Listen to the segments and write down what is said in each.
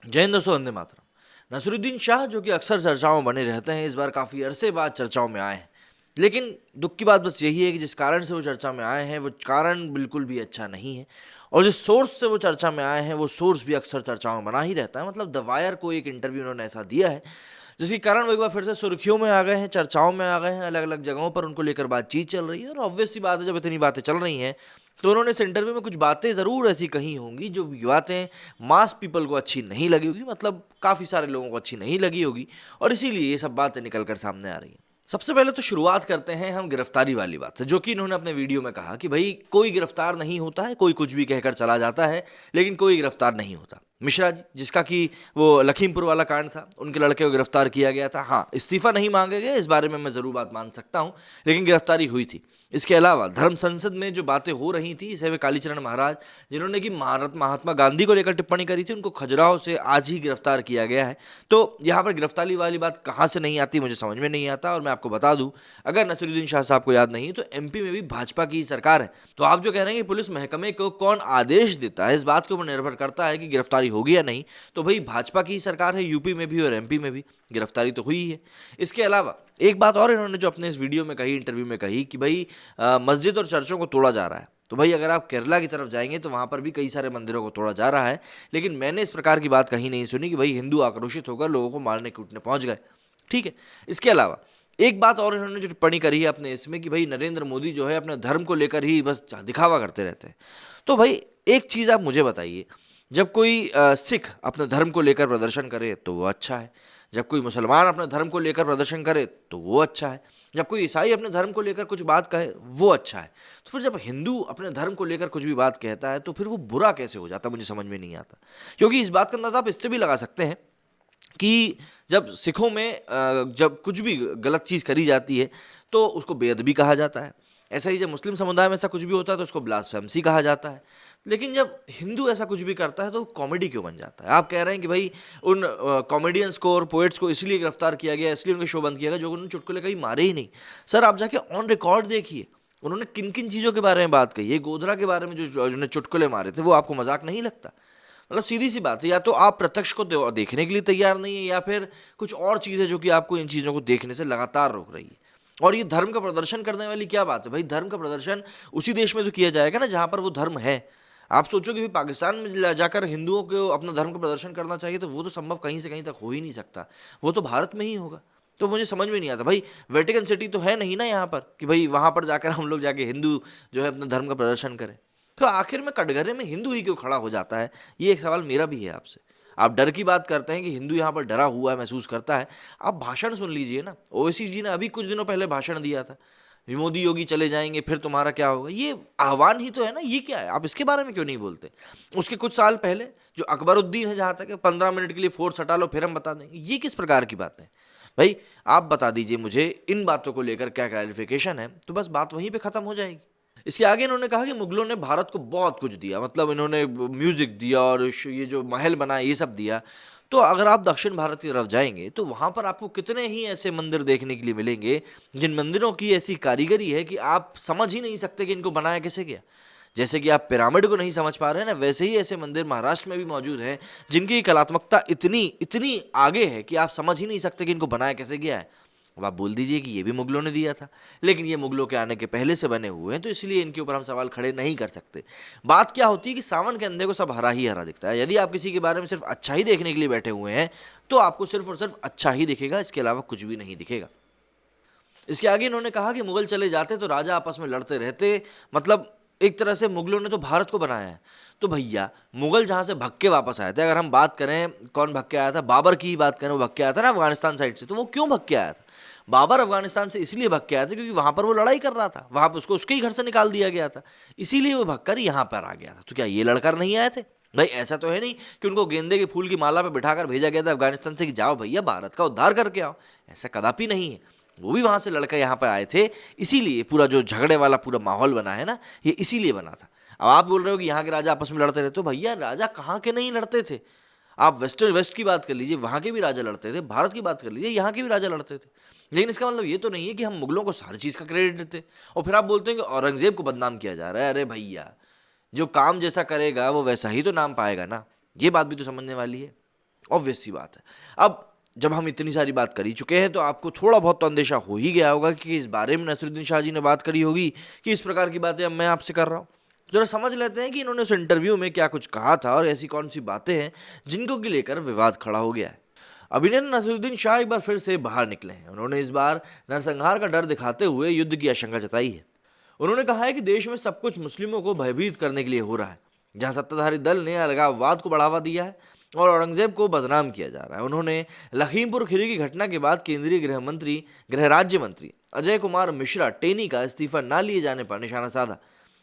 जय हिंद दोस्तों, वंदे मातरम। नसीरुद्दीन शाह जो कि अक्सर चर्चाओं में बने रहते हैं, इस बार काफ़ी अरसे बाद चर्चाओं में आए हैं। लेकिन दुख की बात बस यही है कि जिस कारण से वो चर्चा में आए हैं वो कारण बिल्कुल भी अच्छा नहीं है, और जिस सोर्स से वो चर्चा में आए हैं वो सोर्स भी अक्सर चर्चाओं में बना ही रहता है। मतलब द वायर को एक इंटरव्यू उन्होंने ऐसा दिया है जिसके कारण वो एक बार फिर से सुर्खियों में आ गए हैं, चर्चाओं में आ गए हैं, अलग अलग जगहों पर उनको लेकर बातचीत चल रही है। और ऑब्वियस सी बात है, जब इतनी बातें चल रही हैं तो उन्होंने इस इंटरव्यू में कुछ बातें ज़रूर ऐसी कही होंगी जो बातें मास पीपल को अच्छी नहीं लगी होगी, मतलब काफ़ी सारे लोगों को अच्छी नहीं लगी होगी, और इसीलिए ये सब बातें निकल कर सामने आ रही हैं। सबसे पहले तो शुरुआत करते हैं हम गिरफ्तारी वाली बात से, जो कि इन्होंने अपने वीडियो में कहा कि भाई कोई गिरफ्तार नहीं होता है, कोई कुछ भी कहकर चला जाता है, लेकिन कोई गिरफ्तार नहीं होता। मिश्रा जी, जिसका कि वो लखीमपुर वाला कांड था, उनके लड़के को गिरफ्तार किया गया था। हाँ, इस्तीफा नहीं मांगे गए, इस बारे में मैं ज़रूर बात मान सकता हूँ, लेकिन गिरफ्तारी हुई थी। इसके अलावा धर्म संसद में जो बातें हो रही थी, इसे वे कालीचरण महाराज, जिन्होंने कि महात्मा गांधी को लेकर टिप्पणी करी थी, उनको खजुराहो से आज ही गिरफ्तार किया गया है। तो यहाँ पर गिरफ्तारी वाली बात कहाँ से नहीं आती, मुझे समझ में नहीं आता। और मैं आपको बता दूं, अगर नसीरुद्दीन शाह साहब को याद नहीं तो एमपी में भी भाजपा की सरकार है। तो आप जो कह रहे हैं कि पुलिस महकमे को कौन आदेश देता है, इस बात के ऊपर निर्भर करता है कि गिरफ्तारी होगी या नहीं। तो भाई भाजपा की सरकार है, यूपी में भी और एमपी में भी, गिरफ्तारी तो हुई ही है। इसके अलावा एक बात और इन्होंने जो अपने इस वीडियो में कही, इंटरव्यू में कही, कि भाई मस्जिद और चर्चों को तोड़ा जा रहा है। तो भाई अगर आप केरला की तरफ जाएंगे तो वहाँ पर भी कई सारे मंदिरों को तोड़ा जा रहा है, लेकिन मैंने इस प्रकार की बात कहीं नहीं सुनी कि भाई हिंदू आक्रोशित होकर लोगों को मारने कूटने पहुँच गए। ठीक है। इसके अलावा एक बात और इन्होंने जो टिप्पणी करी है अपने इसमें, कि भाई नरेंद्र मोदी जो है अपने धर्म को लेकर ही बस दिखावा करते रहते हैं। तो भाई एक चीज़ आप मुझे बताइए, जब कोई सिख अपने धर्म को लेकर प्रदर्शन करे तो वो अच्छा है, जब कोई मुसलमान अपने धर्म को लेकर प्रदर्शन करे तो वो अच्छा है, जब कोई ईसाई अपने धर्म को लेकर कुछ बात कहे वो अच्छा है, तो फिर जब हिंदू अपने धर्म को लेकर कुछ भी बात कहता है तो फिर वो बुरा कैसे हो जाता, मुझे समझ में नहीं आता। क्योंकि इस बात का अंदाजा आप इससे भी लगा सकते हैं कि जब सिखों में जब कुछ भी गलत चीज़ करी जाती है तो उसको बेअदबी कहा जाता है। ऐसा ही जब मुस्लिम समुदाय में ऐसा कुछ भी होता है तो उसको ब्लास्फेमसी कहा जाता है। लेकिन जब हिंदू ऐसा कुछ भी करता है तो कॉमेडी क्यों बन जाता है? आप कह रहे हैं कि भाई उन कॉमेडियंस को और पोएट्स को इसलिए गिरफ्तार किया गया, इसलिए उनके शो बंद किया गया जो उन्होंने चुटकुले कहीं मारे ही नहीं। सर आप जाके ऑन रिकॉर्ड देखिए, उन्होंने किन किन चीज़ों के बारे में बात कही है। गोधरा के बारे में जो जिन्होंने चुटकुले मारे थे वो आपको मजाक नहीं लगता? मतलब सीधी सी बात है, या तो आप प्रत्यक्ष को देखने के लिए तैयार नहीं है, या फिर कुछ और चीज़ है जो कि आपको इन चीज़ों को देखने से लगातार रोक रही है। और ये धर्म का प्रदर्शन करने वाली क्या बात है भाई? धर्म का प्रदर्शन उसी देश में तो किया जाएगा ना जहाँ पर वो धर्म है। आप सोचो कि भाई पाकिस्तान में जाकर हिंदुओं को अपना धर्म का प्रदर्शन करना चाहिए, तो वो तो संभव कहीं से कहीं तक हो ही नहीं सकता, वो तो भारत में ही होगा। तो मुझे समझ में नहीं आता भाई, वेटिकन सिटी तो है नहीं ना यहाँ पर कि भाई वहाँ पर जाकर हम लोग जाके हिंदू जो है अपने धर्म का प्रदर्शन करें। तो आखिर में कटघरे में हिंदू ही क्यों खड़ा हो जाता है, ये एक सवाल मेरा भी है आपसे। आप डर की बात करते हैं कि हिंदू यहाँ पर डरा हुआ है, महसूस करता है। आप भाषण सुन लीजिए ना, ओवैसी जी ने अभी कुछ दिनों पहले भाषण दिया था, मोदी योगी चले जाएंगे फिर तुम्हारा क्या होगा। ये आह्वान ही तो है ना, ये क्या है? आप इसके बारे में क्यों नहीं बोलते? उसके कुछ साल पहले जो अकबरुद्दीन है, जहाँ तक 15 मिनट के लिए फोर्स हटा लो फिर हम बता देंगे, ये किस प्रकार की बात है भाई? आप बता दीजिए मुझे इन बातों को लेकर क्या क्लैरिफिकेशन है, तो बस बात वहीं पे खत्म हो जाएगी। इसके आगे इन्होंने कहा कि मुगलों ने भारत को बहुत कुछ दिया, मतलब इन्होंने म्यूजिक दिया और ये जो महल बनाए ये सब दिया। तो अगर आप दक्षिण भारत की तरफ जाएंगे तो वहां पर आपको कितने ही ऐसे मंदिर देखने के लिए मिलेंगे जिन मंदिरों की ऐसी कारीगरी है कि आप समझ ही नहीं सकते कि इनको बनाया कैसे गया। जैसे कि आप पिरामिड को नहीं समझ पा रहे हैं ना, वैसे ही ऐसे मंदिर महाराष्ट्र में भी मौजूद हैं जिनकी कलात्मकता इतनी इतनी आगे है कि आप समझ ही नहीं सकते कि इनको बनाया कैसे गया है। अब आप बोल दीजिए कि ये भी मुगलों ने दिया था, लेकिन ये मुगलों के आने के पहले से बने हुए हैं, तो इसलिए इनके ऊपर हम सवाल खड़े नहीं कर सकते। बात क्या होती है कि सावन के अंधे को सब हरा ही हरा दिखता है। यदि आप किसी के बारे में सिर्फ अच्छा ही देखने के लिए बैठे हुए हैं तो आपको सिर्फ और सिर्फ अच्छा ही दिखेगा, इसके अलावा कुछ भी नहीं दिखेगा। इसके आगे इन्होंने कहा कि मुगल चले जाते तो राजा आपस में लड़ते रहते, मतलब एक तरह से मुगलों ने तो भारत को बनाया है। तो भैया मुगल जहाँ से भग के वापस आए थे, अगर हम बात करें कौन भग के आया था, बाबर की ही बात करें, वो भग के आया था ना अफगानिस्तान साइड से। तो वो क्यों भग के आया था? बाबर अफगानिस्तान से इसलिए भग के आया था क्योंकि वहाँ पर वो लड़ाई कर रहा था, वहाँ पर उसको उसके ही घर से निकाल दिया गया था, इसीलिए वो भग कर यहाँ पर आ गया था। तो क्या ये लड़कर नहीं आए थे? भाई ऐसा तो है नहीं कि उनको गेंदे के फूल की माला पे बिठाकर भेजा गया था अफगानिस्तान से कि जाओ भैया भारत का उद्धार करके आओ। ऐसा कदापि नहीं है। वो भी वहां से लड़कर यहाँ पर आए थे, इसीलिए पूरा जो झगड़े वाला पूरा माहौल बना है ना, ये इसीलिए बना था। अब आप बोल रहे हो कि यहाँ के राजा आपस में लड़ते रहते, तो भैया राजा कहाँ के नहीं लड़ते थे? आप वेस्ट की बात कर लीजिए, वहाँ के भी राजा लड़ते थे। भारत की बात कर लीजिए, यहाँ के भी राजा लड़ते थे। लेकिन इसका मतलब ये तो नहीं है कि हम मुगलों को सारी चीज़ का क्रेडिट देते और फिर आप बोलते हैं कि औरंगजेब को बदनाम किया जा रहा है। अरे भैया, जो काम जैसा करेगा वो वैसा ही तो नाम पाएगा ना, ये बात भी तो समझने वाली है। ऑब्वियस सी बात है। अब जब हम इतनी सारी बात कर ही चुके हैं तो आपको थोड़ा बहुत तो अंदेशा हो ही गया होगा कि इस बारे में नसीरुद्दीन शाह जी ने बात करी होगी कि इस प्रकार की बातें अब मैं आपसे कर रहा हूँ। जरा समझ लेते हैं कि इन्होंने उस इंटरव्यू में क्या कुछ कहा था और ऐसी कौन सी बातें हैं जिनको की लेकर विवाद खड़ा हो गया है। अभिनेता नसीरुद्दीन शाह एक बार फिर से बाहर निकले हैं। उन्होंने इस बार नरसंहार का डर दिखाते हुए युद्ध की आशंका जताई है। उन्होंने कहा है कि देश में सब कुछ मुस्लिमों को भयभीत करने के लिए हो रहा है। जहां सत्ताधारी दल ने अलगाववाद को बढ़ावा दिया है और औरंगजेब को बदनाम किया जा रहा है। उन्होंने लखीमपुर खीरी की घटना के बाद केंद्रीय गृह राज्य मंत्री अजय कुमार मिश्रा टेनी का इस्तीफा न लिए जाने पर निशाना साधा।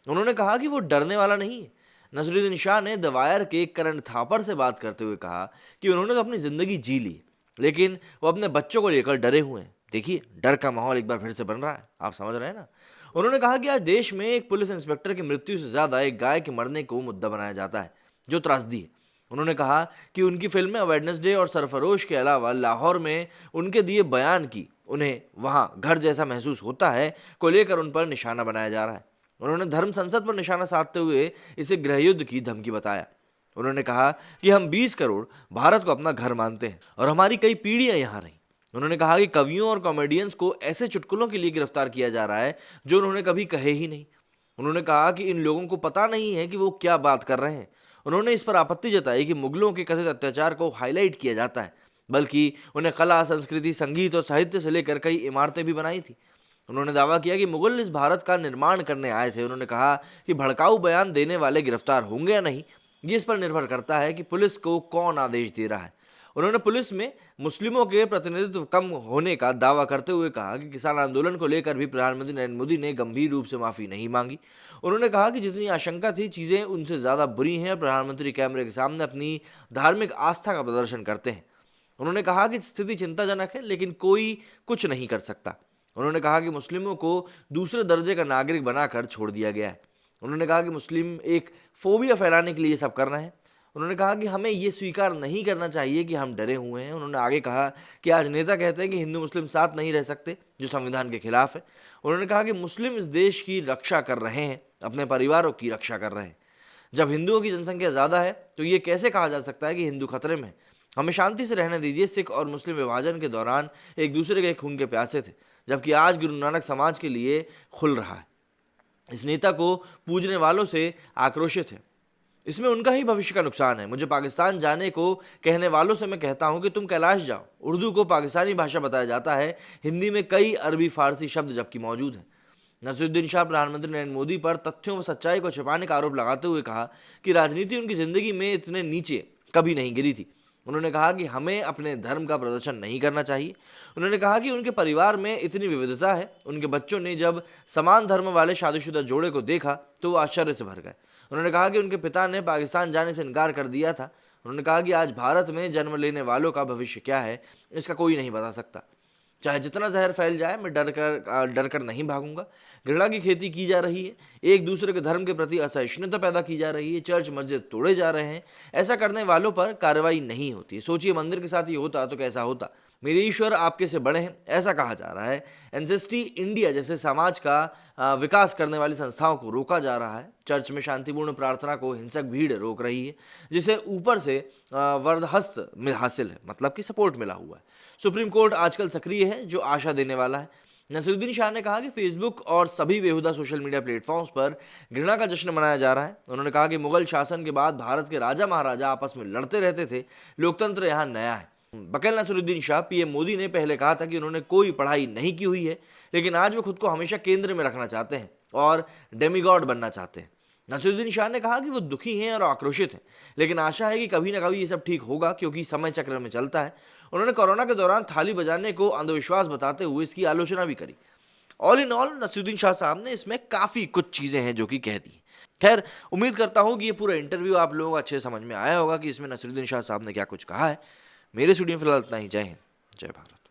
उन्होंने कहा कि वो डरने वाला नहीं है। नसरुद्दीन शाह ने द वायर के करण थापर से बात करते हुए कहा कि उन्होंने तो अपनी जिंदगी जी ली, लेकिन वो अपने बच्चों को लेकर डरे हुए हैं। देखिए, डर का माहौल एक बार फिर से बन रहा है, आप समझ रहे हैं ना। उन्होंने कहा कि आज देश में एक पुलिस इंस्पेक्टर की मृत्यु से ज्यादा एक गाय के मरने को मुद्दा बनाया जाता है, जो त्रासदी है। उन्होंने कहा कि उनकी फिल्में वेडनेसडे और सरफरोश के अलावा लाहौर में उनके दिए बयान की उन्हें वहां घर जैसा महसूस होता है को लेकर उन पर निशाना बनाया जा रहा है। उन्होंने धर्म संसद पर निशाना साधते हुए इसे गृहयुद्ध की धमकी बताया। उन्होंने कहा कि हम 20 करोड़ भारत को अपना घर मानते हैं और हमारी कई पीढ़ियां यहाँ रही। उन्होंने कहा कि कवियों और कॉमेडियंस को ऐसे चुटकुलों के लिए गिरफ्तार किया जा रहा है जो उन्होंने कभी कहे ही नहीं। उन्होंने कहा कि इन लोगों को पता नहीं है कि वो क्या बात कर रहे हैं। उन्होंने इस पर आपत्ति जताई कि मुगलों के कथित अत्याचार को हाईलाइट किया जाता है, बल्कि उन्हें कला, संस्कृति, संगीत और साहित्य से लेकर कई इमारतें भी बनाई थी। उन्होंने दावा किया कि मुगल इस भारत का निर्माण करने आए थे। उन्होंने कहा कि भड़काऊ बयान देने वाले गिरफ्तार होंगे या नहीं, ये इस पर निर्भर करता है कि पुलिस को कौन आदेश दे रहा है। उन्होंने पुलिस में मुस्लिमों के प्रतिनिधित्व कम होने का दावा करते हुए कहा कि किसान आंदोलन को लेकर भी प्रधानमंत्री नरेंद्र मोदी ने गंभीर रूप से माफी नहीं मांगी। उन्होंने कहा कि जितनी आशंका थी, चीजें उनसे ज्यादा बुरी हैं। प्रधानमंत्री कैमरे के सामने अपनी धार्मिक आस्था का प्रदर्शन करते हैं। उन्होंने कहा कि स्थिति चिंताजनक है, लेकिन कोई कुछ नहीं कर सकता। उन्होंने कहा कि मुस्लिमों को दूसरे दर्जे का नागरिक बनाकर छोड़ दिया गया है। उन्होंने कहा कि मुस्लिम एक फोबिया फैलाने के लिए ये सब कर रहे हैं। उन्होंने कहा कि हमें ये स्वीकार नहीं करना चाहिए कि हम डरे हुए हैं। उन्होंने आगे कहा कि आज नेता कहते हैं कि हिंदू मुस्लिम साथ नहीं रह सकते, जो संविधान के खिलाफ है। उन्होंने कहा कि मुस्लिम इस देश की रक्षा कर रहे हैं, अपने परिवारों की रक्षा कर रहे हैं। जब हिंदुओं की जनसंख्या ज़्यादा है तो ये कैसे कहा जा सकता है कि हिंदू खतरे में है। हमें शांति से रहने दीजिए। सिख और मुस्लिम विभाजन के दौरान एक दूसरे के खून के प्यासे थे, जबकि आज गुरु नानक समाज के लिए खुल रहा है। इस नेता को पूजने वालों से आक्रोशित है। इसमें उनका ही भविष्य का नुकसान है। मुझे पाकिस्तान जाने को कहने वालों से मैं कहता हूं कि तुम कैलाश जाओ। उर्दू को पाकिस्तानी भाषा बताया जाता है, हिंदी में कई अरबी फारसी शब्द जबकि मौजूद हैं। नसीरुद्दीन शाह प्रधानमंत्री नरेंद्र मोदी पर तथ्यों व सच्चाई को छिपाने का आरोप लगाते हुए कहा कि राजनीति उनकी जिंदगी में इतने नीचे कभी नहीं गिरी थी। उन्होंने कहा कि हमें अपने धर्म का प्रदर्शन नहीं करना चाहिए। उन्होंने कहा कि उनके परिवार में इतनी विविधता है। उनके बच्चों ने जब समान धर्म वाले शादीशुदा जोड़े को देखा तो वो आश्चर्य से भर गए। उन्होंने कहा कि उनके पिता ने पाकिस्तान जाने से इनकार कर दिया था। उन्होंने कहा कि आज भारत में जन्म लेने वालों का भविष्य क्या है, इसका कोई नहीं बता सकता। चाहे जितना जहर फैल जाए, मैं डर कर नहीं भागूंगा। घृणा की खेती की जा रही है, एक दूसरे के धर्म के प्रति असहिष्णुता पैदा की जा रही है, चर्च मस्जिद तोड़े जा रहे हैं। ऐसा करने वालों पर कार्रवाई नहीं होती। सोचिए, मंदिर के साथ ये होता तो कैसा होता। मेरे ईश्वर आपके से बड़े हैं, ऐसा कहा जा रहा है। एंसेस्टी इंडिया जैसे समाज का विकास करने वाली संस्थाओं को रोका जा रहा है। चर्च में शांतिपूर्ण प्रार्थना को हिंसक भीड़ रोक रही है, जिसे ऊपर से वरदहस्त में हासिल है, मतलब कि सपोर्ट मिला हुआ है। सुप्रीम कोर्ट आजकल सक्रिय है, जो आशा देने वाला है। नसीरुद्दीन शाह ने कहा कि फेसबुक और सभी बेहुदा सोशल मीडिया प्लेटफॉर्म्स पर घृणा का जश्न मनाया जा रहा है। उन्होंने कहा कि मुगल शासन के बाद भारत के राजा महाराजा आपस में लड़ते रहते थे, लोकतंत्र यहाँ नया है। बकील नसीरुद्दीन शाह पीएम मोदी ने पहले कहा था कि उन्होंने कोई पढ़ाई नहीं की हुई है, लेकिन आज वो खुद को हमेशा केंद्र में रखना चाहते हैं और डेमीगॉड बनना चाहते हैं। नसीरुद्दीन शाह ने कहा कि वो दुखी हैं और आक्रोशित हैं, लेकिन आशा है कि कभी ना कभी ये सब ठीक होगा, क्योंकि समय चक्र में चलता है। उन्होंने कोरोना के दौरान थाली बजाने को अंधविश्वास बताते हुए इसकी आलोचना भी करी। All in all Naseeruddin Shah साहब ने इसमें काफ़ी कुछ चीज़ें हैं जो कि कह दी। खैर, उम्मीद करता हूँ कि ये पूरा इंटरव्यू आप लोगों को अच्छे समझ में आया होगा कि इसमें नसीरुद्दीन शाह साहब ने क्या कुछ कहा है। मेरे स्टूडियो में फिलहाल इतना ही। जय हिंद, जय भारत।